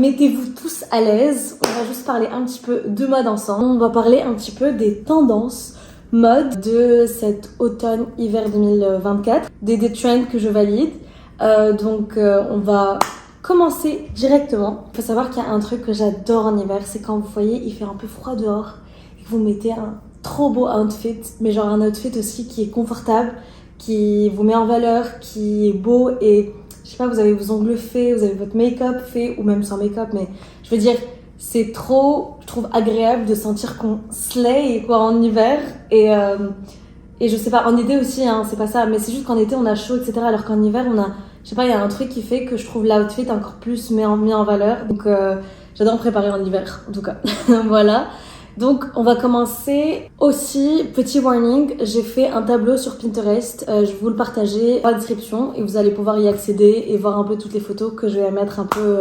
mettez-vous tous à l'aise. On va juste parler un petit peu de mode ensemble. On va parler un petit peu des tendances mode de cet automne-hiver 2024, des trends que je valide. On va commencer directement. Il faut savoir qu'il y a un truc que j'adore en hiver, c'est quand vous voyez il fait un peu froid dehors et que vous mettez un trop beau outfit, mais genre un outfit aussi qui est confortable, qui vous met en valeur, qui est beau et je sais pas, vous avez vos ongles faits, vous avez votre make-up fait ou même sans make-up, mais je veux dire, c'est trop, je trouve, agréable de sentir qu'on slay quoi en hiver et je sais pas, en été aussi, hein, c'est pas ça, mais c'est juste qu'en été on a chaud, etc. Alors qu'en hiver on a, je sais pas, il y a un truc qui fait que je trouve l'outfit encore plus mis en valeur. Donc j'adore me préparer en hiver, en tout cas. Voilà. Donc on va commencer aussi, petit warning, j'ai fait un tableau sur Pinterest, je vais vous le partager dans la description et vous allez pouvoir y accéder et voir un peu toutes les photos que je vais mettre un peu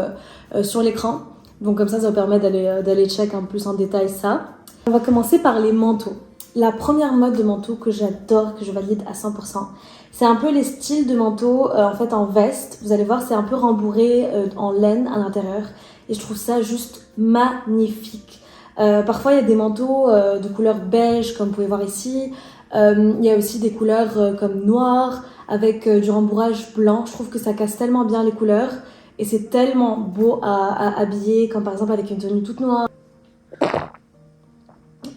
sur l'écran. Donc comme ça va permettre d'aller check un peu plus en détail ça. On va commencer par les manteaux. La première mode de manteau que j'adore, que je valide à 100%, c'est un peu les styles de manteau en fait en veste. Vous allez voir, c'est un peu rembourré en laine à l'intérieur et je trouve ça juste magnifique. Parfois, il y a des manteaux de couleur beige, comme vous pouvez voir ici. Il y a aussi des couleurs comme noir, avec du rembourrage blanc. Je trouve que ça casse tellement bien les couleurs et c'est tellement beau à habiller, comme par exemple avec une tenue toute noire.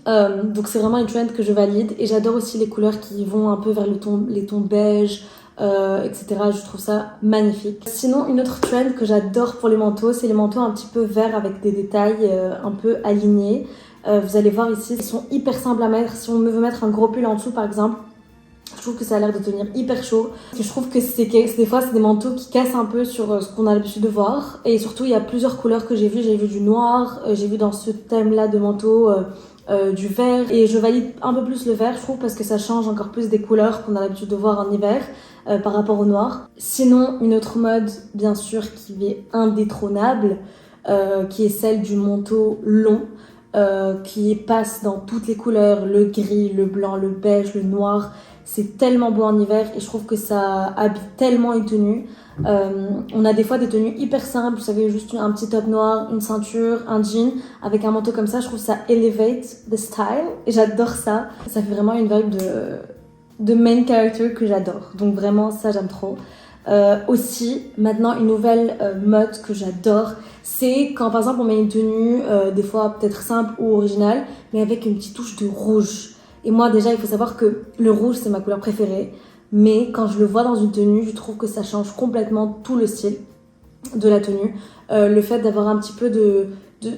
Donc c'est vraiment une trend que je valide et j'adore aussi les couleurs qui vont un peu vers les tons beige, etc. Je trouve ça magnifique. Sinon, une autre trend que j'adore pour les manteaux, c'est les manteaux un petit peu verts avec des détails un peu alignés. Vous allez voir ici, ils sont hyper simples à mettre. Si on veut mettre un gros pull en dessous par exemple, je trouve que ça a l'air de tenir hyper chaud. Je trouve que des fois, c'est des manteaux qui cassent un peu sur ce qu'on a l'habitude de voir. Et surtout, il y a plusieurs couleurs que j'ai vues. J'ai vu du noir, j'ai vu dans ce thème-là de manteau du vert. Et je valide un peu plus le vert, je trouve, parce que ça change encore plus des couleurs qu'on a l'habitude de voir en hiver par rapport au noir. Sinon, une autre mode, bien sûr, qui est indétrônable, qui est celle du manteau long. Qui passe dans toutes les couleurs, le gris, le blanc, le beige, le noir. C'est tellement beau en hiver et je trouve que ça habille tellement une tenue. On a des fois des tenues hyper simples, vous savez, juste un petit top noir, une ceinture, un jean, avec un manteau comme ça, je trouve ça elevate the style et j'adore ça. Ça fait vraiment une vibe de main character que j'adore. Donc vraiment, ça j'aime trop. Aussi, maintenant, une nouvelle mode que j'adore, c'est quand par exemple on met une tenue, des fois peut-être simple ou originale, mais avec une petite touche de rouge. Et moi déjà, il faut savoir que le rouge c'est ma couleur préférée, mais quand je le vois dans une tenue, je trouve que ça change complètement tout le style de la tenue. Le fait d'avoir un petit peu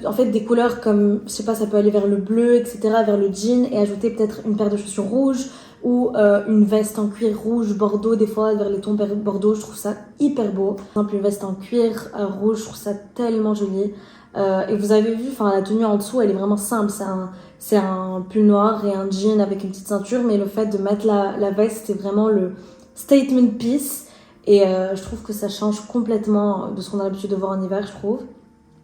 en fait des couleurs comme, je sais pas, ça peut aller vers le bleu, etc., vers le jean et ajouter peut-être une paire de chaussures rouges ou une veste en cuir rouge bordeaux, des fois vers les tons bordeaux, je trouve ça hyper beau. Par exemple, une veste en cuir rouge, je trouve ça tellement joli. Et vous avez vu, enfin la tenue en dessous, elle est vraiment simple. C'est un pull noir et un jean avec une petite ceinture, mais le fait de mettre la veste, c'est vraiment le statement piece. Et je trouve que ça change complètement de ce qu'on a l'habitude de voir en hiver, je trouve.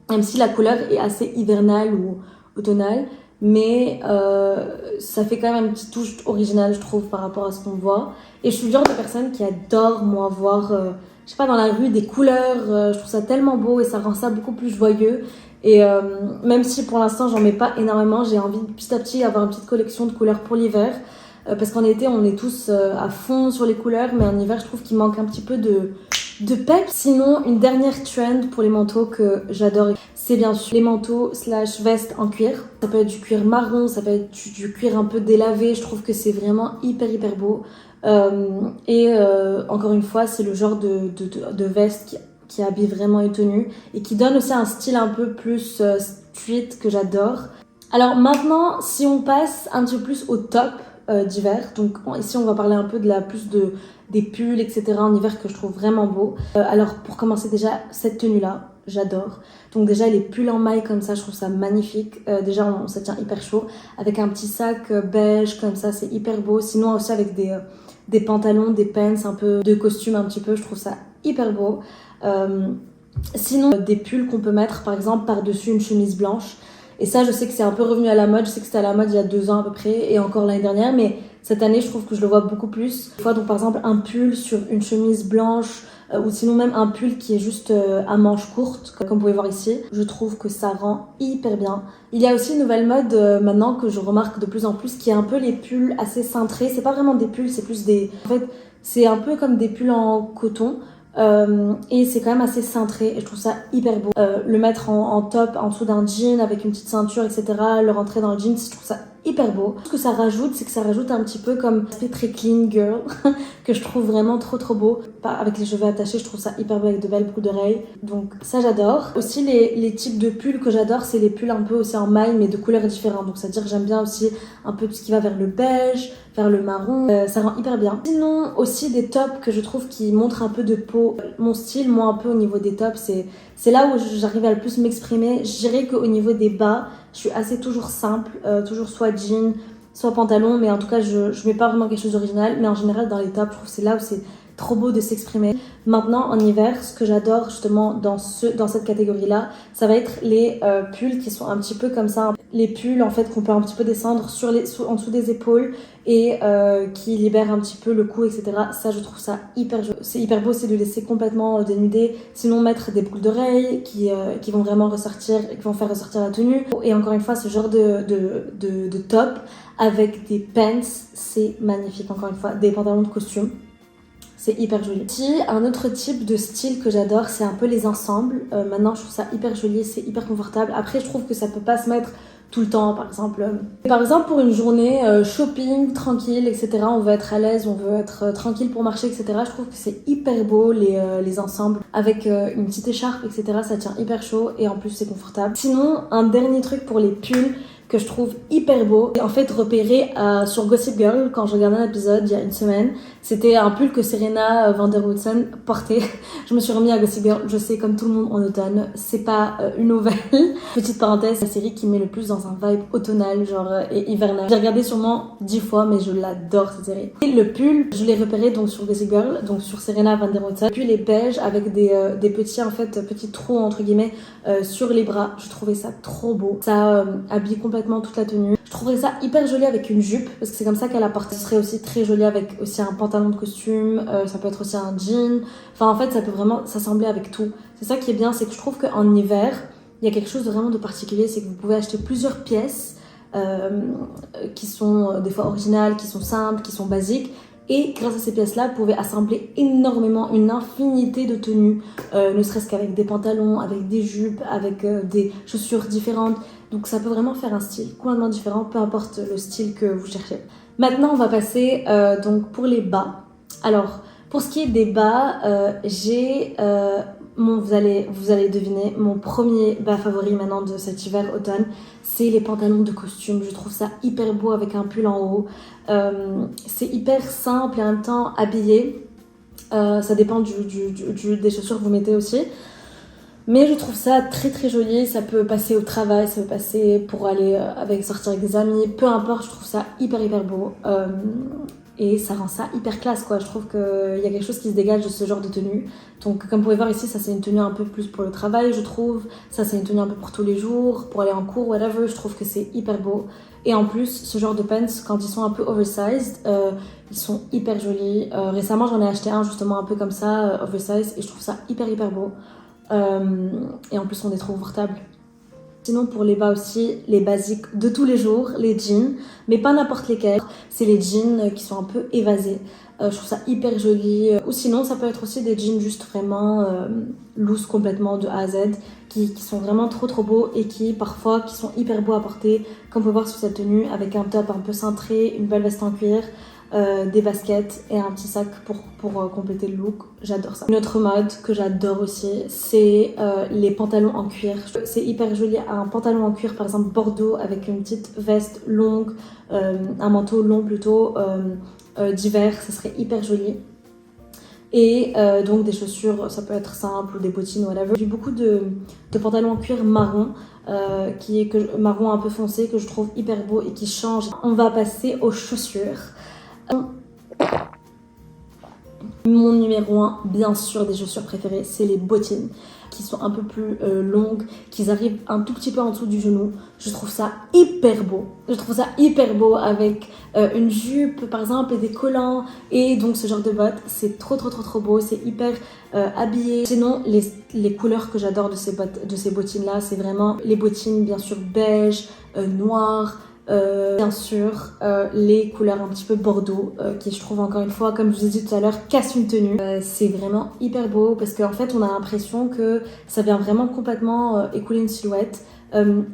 Même si la couleur est assez hivernale ou automnale, mais ça fait quand même une petite touche originale, je trouve, par rapport à ce qu'on voit. Et je suis le genre de personne qui adore, moi, voir, je sais pas, dans la rue, des couleurs. Je trouve ça tellement beau et ça rend ça beaucoup plus joyeux. Et même si pour l'instant, j'en mets pas énormément, j'ai envie petit à petit d'avoir une petite collection de couleurs pour l'hiver. Parce qu'en été, on est tous à fond sur les couleurs, mais en hiver, je trouve qu'il manque un petit peu de pep. Sinon, une dernière trend pour les manteaux que j'adore, c'est bien sûr les manteaux / vestes en cuir. Ça peut être du cuir marron, ça peut être du cuir un peu délavé. Je trouve que c'est vraiment hyper beau. Encore une fois, c'est le genre de veste qui habille vraiment une tenue et qui donne aussi un style un peu plus street que j'adore. Alors maintenant, si on passe un petit peu plus au top d'hiver, donc ici on va parler un peu des pulls, etc. en hiver que je trouve vraiment beau. Alors pour commencer déjà, cette tenue-là, j'adore. Donc déjà les pulls en maille comme ça, je trouve ça magnifique. Déjà ça tient hyper chaud. Avec un petit sac beige comme ça, c'est hyper beau. Sinon aussi avec des pantalons, des pants, un peu de costume un petit peu, je trouve ça hyper beau. Sinon des pulls qu'on peut mettre par exemple par-dessus une chemise blanche. Et ça, je sais que c'est un peu revenu à la mode. Je sais que c'était à la mode il y a 2 ans à peu près et encore l'année dernière. Mais cette année, je trouve que je le vois beaucoup plus. Des fois, donc par exemple, un pull sur une chemise blanche ou sinon même un pull qui est juste à manches courtes, comme vous pouvez voir ici. Je trouve que ça rend hyper bien. Il y a aussi une nouvelle mode maintenant que je remarque de plus en plus qui est un peu les pulls assez cintrés. C'est pas vraiment des pulls, c'est plus des... En fait, c'est un peu comme des pulls en coton. Et c'est quand même assez cintré et je trouve ça hyper beau. Le mettre en top en dessous d'un jean avec une petite ceinture, etc. Le rentrer dans le jean, je trouve ça hyper beau. Ce que ça rajoute, c'est que ça rajoute un petit peu comme aspect très clean girl que je trouve vraiment trop beau. Avec les cheveux attachés, je trouve ça hyper beau avec de belles boucles d'oreilles. Donc ça, j'adore. Aussi, les types de pulls que j'adore, c'est les pulls un peu aussi en maille mais de couleurs différentes. Donc c'est-à-dire que j'aime bien aussi un peu tout ce qui va vers le beige, vers le marron, ça rend hyper bien. Sinon, aussi des tops que je trouve qui montrent un peu de peau. Mon style, moi, un peu au niveau des tops, c'est là où j'arrive à le plus m'exprimer. Je dirais qu'au niveau des bas, je suis assez toujours simple, toujours soit jean, soit pantalon, mais en tout cas, je mets pas vraiment quelque chose d'original. Mais en général, dans les tops, je trouve que c'est là où c'est trop beau de s'exprimer. Maintenant, en hiver, ce que j'adore justement dans cette catégorie-là, ça va être les pulls qui sont un petit peu comme ça. Les pulls, en fait, qu'on peut un petit peu descendre en dessous des épaules et qui libèrent un petit peu le cou, etc. Ça, je trouve ça hyper joli. C'est hyper beau, c'est de laisser complètement dénudé. Sinon, mettre des boucles d'oreilles qui vont vraiment ressortir, qui vont faire ressortir la tenue. Et encore une fois, ce genre de top avec des pants, c'est magnifique. Encore une fois, des pantalons de costume. C'est hyper joli. Aussi, un autre type de style que j'adore, c'est un peu les ensembles. Maintenant, je trouve ça hyper joli, c'est hyper confortable. Après, je trouve que ça peut pas se mettre tout le temps, par exemple. Pour une journée shopping, tranquille, etc. On veut être à l'aise, on veut être tranquille pour marcher, etc. Je trouve que c'est hyper beau, les ensembles. Avec une petite écharpe, etc. Ça tient hyper chaud et en plus, c'est confortable. Sinon, un dernier truc pour les pulls que je trouve hyper beau. En fait, repéré sur Gossip Girl, quand je regardais un épisode il y a une semaine, c'était un pull que Serena Van Der Woodsen portait. Je me suis remis à Gossip Girl, je sais, comme tout le monde en automne, c'est pas une nouvelle. Petite parenthèse, la série qui met le plus dans un vibe automnal, genre, et hivernal. J'ai regardé sûrement 10 fois, mais je l'adore cette série. Et le pull, je l'ai repéré donc sur Gossip Girl, donc sur Serena Van Der Woodsen. Puis les beige avec des petits trous entre guillemets sur les bras. Je trouvais ça trop beau. Ça habille complètement toute la tenue. Je trouverais ça hyper joli avec une jupe parce que c'est comme ça qu'elle apporte. Ce serait aussi très joli avec aussi un pantalon de costume, ça peut être aussi un jean. Enfin en fait ça peut vraiment s'assembler avec tout. C'est ça qui est bien, c'est que je trouve qu'en hiver il y a quelque chose de vraiment de particulier, c'est que vous pouvez acheter plusieurs pièces qui sont des fois originales, qui sont simples, qui sont basiques. Et grâce à ces pièces-là, vous pouvez assembler énormément, une infinité de tenues, ne serait-ce qu'avec des pantalons, avec des jupes, avec des chaussures différentes. Donc ça peut vraiment faire un style complètement différent, peu importe le style que vous cherchez. Maintenant, on va passer donc pour les bas. Alors, pour ce qui est des bas, j'ai... vous allez deviner, mon premier bas favori maintenant de cet hiver-automne, c'est les pantalons de costume. Je trouve ça hyper beau avec un pull en haut. C'est hyper simple et en même temps habillé. Ça dépend des chaussures que vous mettez aussi. Mais je trouve ça très joli. Ça peut passer au travail, ça peut passer pour aller sortir avec des amis. Peu importe, je trouve ça hyper beau. Et ça rend ça hyper classe, quoi. Je trouve qu'il y a quelque chose qui se dégage de ce genre de tenue. Donc, comme vous pouvez voir ici, ça c'est une tenue un peu plus pour le travail, je trouve. Ça c'est une tenue un peu pour tous les jours, pour aller en cours, whatever. Je trouve que c'est hyper beau. Et en plus, ce genre de pants, quand ils sont un peu oversized, ils sont hyper jolis. Récemment, j'en ai acheté un justement un peu comme ça, oversized, et je trouve ça hyper beau. Et en plus, on est trop confortable. Sinon, pour les bas aussi, les basiques de tous les jours, les jeans, mais pas n'importe lesquels. C'est les jeans qui sont un peu évasés. Je trouve ça hyper joli. Ou sinon, ça peut être aussi des jeans juste vraiment loose complètement de A à Z, qui sont vraiment trop beaux et qui sont hyper beaux à porter, comme on peut voir sur cette tenue, avec un top un peu cintré, une belle veste en cuir. Des baskets et un petit sac pour compléter le look. J'adore ça. Une autre mode que j'adore aussi, c'est les pantalons en cuir. C'est hyper joli. Un pantalon en cuir, par exemple bordeaux, avec une petite veste longue, un manteau long plutôt, d'hiver, ça serait hyper joli. Et donc des chaussures, ça peut être simple ou des bottines, whatever. J'ai beaucoup de pantalons en cuir marron, marron un peu foncé, que je trouve hyper beau et qui change. On va passer aux chaussures. Mon numéro 1, bien sûr, des chaussures préférées, c'est les bottines qui sont un peu plus longues, qui arrivent un tout petit peu en dessous du genou. Je trouve ça hyper beau. Je trouve ça hyper beau avec une jupe par exemple et des collants et donc ce genre de bottes. C'est trop beau, c'est hyper habillé. Sinon, les couleurs que j'adore de ces bottines là, c'est vraiment les bottines bien sûr beige, noir. Bien sûr, les couleurs un petit peu bordeaux qui je trouve encore une fois, comme je vous ai dit tout à l'heure, cassent une tenue. C'est vraiment hyper beau parce qu'en fait on a l'impression que ça vient vraiment complètement écouler une silhouette.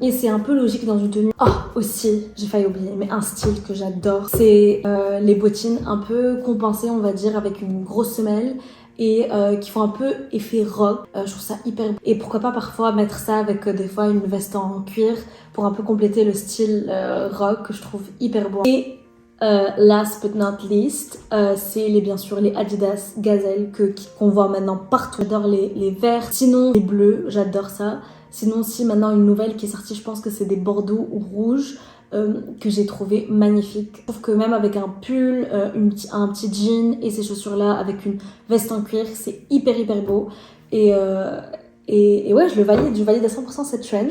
Et c'est un peu logique dans une tenue. Ah, aussi, j'ai failli oublier, mais un style que j'adore, c'est les bottines un peu compensées, on va dire, avec une grosse semelle et qui font un peu effet rock. Je trouve ça hyper beau. Et pourquoi pas parfois mettre ça avec des fois une veste en cuir pour un peu compléter le style rock que je trouve hyper beau. Et last but not least, c'est bien sûr les Adidas Gazelle qu'on voit maintenant partout. J'adore les verts, sinon les bleus, j'adore ça. Sinon aussi maintenant une nouvelle qui est sortie, je pense que c'est des bordeaux ou rouges que j'ai trouvé magnifique. Je trouve que même avec un pull, un petit jean et ces chaussures là avec une veste en cuir, c'est hyper beau. Et ouais, je valide à 100% cette trend.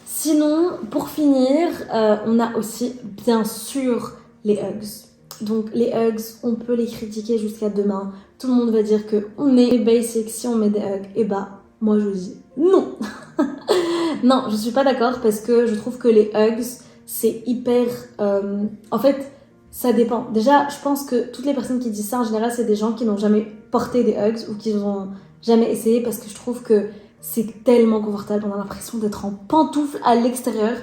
Sinon, pour finir, on a aussi bien sûr les Uggs. Donc les Uggs, on peut les critiquer jusqu'à demain. Tout le monde va dire qu'on est basic si on met des Uggs. Et bah, moi je dis non. Non, je suis pas d'accord parce que je trouve que les Uggs, c'est hyper... en fait, ça dépend. Déjà, je pense que toutes les personnes qui disent ça, en général, c'est des gens qui n'ont jamais porté des Uggs ou qui n'ont jamais essayé parce que je trouve que c'est tellement confortable. On a l'impression d'être en pantoufles à l'extérieur.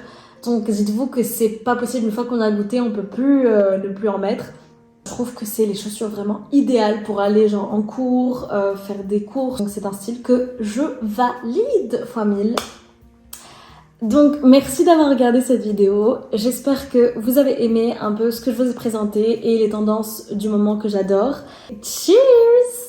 Donc, dites-vous que c'est pas possible. Une fois qu'on a goûté, on peut plus ne plus en mettre. Je trouve que c'est les chaussures vraiment idéales pour aller genre en cours, faire des courses. Donc, c'est un style que je valide fois 1000. Donc merci d'avoir regardé cette vidéo, j'espère que vous avez aimé un peu ce que je vous ai présenté et les tendances du moment que j'adore. Cheers!